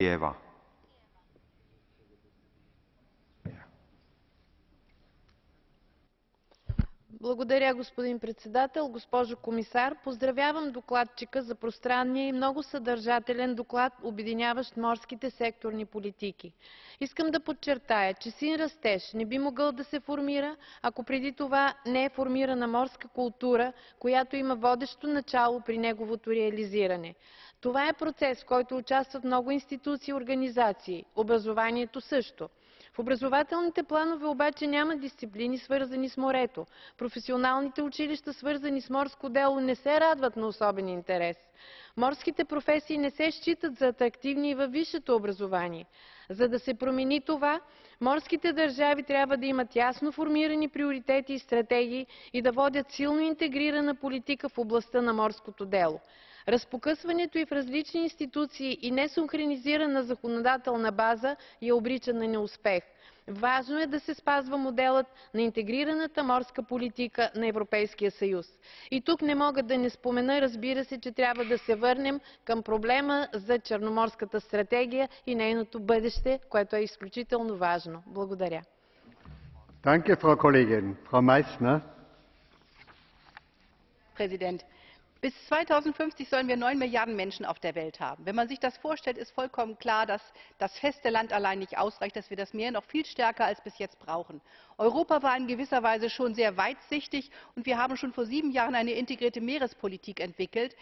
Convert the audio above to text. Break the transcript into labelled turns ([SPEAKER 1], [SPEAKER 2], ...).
[SPEAKER 1] Eva.
[SPEAKER 2] Благодаря, господин председател. Госпожо комисар, поздравявам докладчика за пространния и много съдържателен доклад, обединяващ морските секторни политики. Искам да подчертая, че син растеж не би могъл да се формира, ако преди това не е формирана морска култура, която има водещо начало при неговото реализиране. Това е процес, в който участват много институции и организации, образованието също. В образователните планове обаче няма дисциплини, свързани с морето. Професионалните училища, свързани с морско дело, не се радват на особен интерес. Морските професии не се считат за атрактивни и във висшето образование. За да се промени това, морските държави трябва да имат ясно формирани приоритети и стратегии и да водят силно интегрирана политика в областта на морското дело. Разпокъсването й в различни институции и несинхронизирана законодателна база я обрича на неуспех. Важно е да се спазва моделът на интегрираната морска политика на Европейския съюз. И тук не мога да не спомена, разбира се, че трябва да се върнем към проблема за Черноморската стратегия и нейното бъдеще, което е изключително важно. Благодаря.
[SPEAKER 3] Danke, Frau Kollegin. Frau Meissner.
[SPEAKER 4] Präsident! Bis 2050 sollen wir 9 Milliarden Menschen auf der Welt haben. Wenn man sich das vorstellt, ist vollkommen klar, dass das feste Land allein nicht ausreicht, dass wir das Meer noch viel stärker als bis jetzt brauchen. Europa war in gewisser Weise schon sehr weitsichtig und wir haben schon vor 7 Jahren eine integrierte Meerespolitik entwickelt.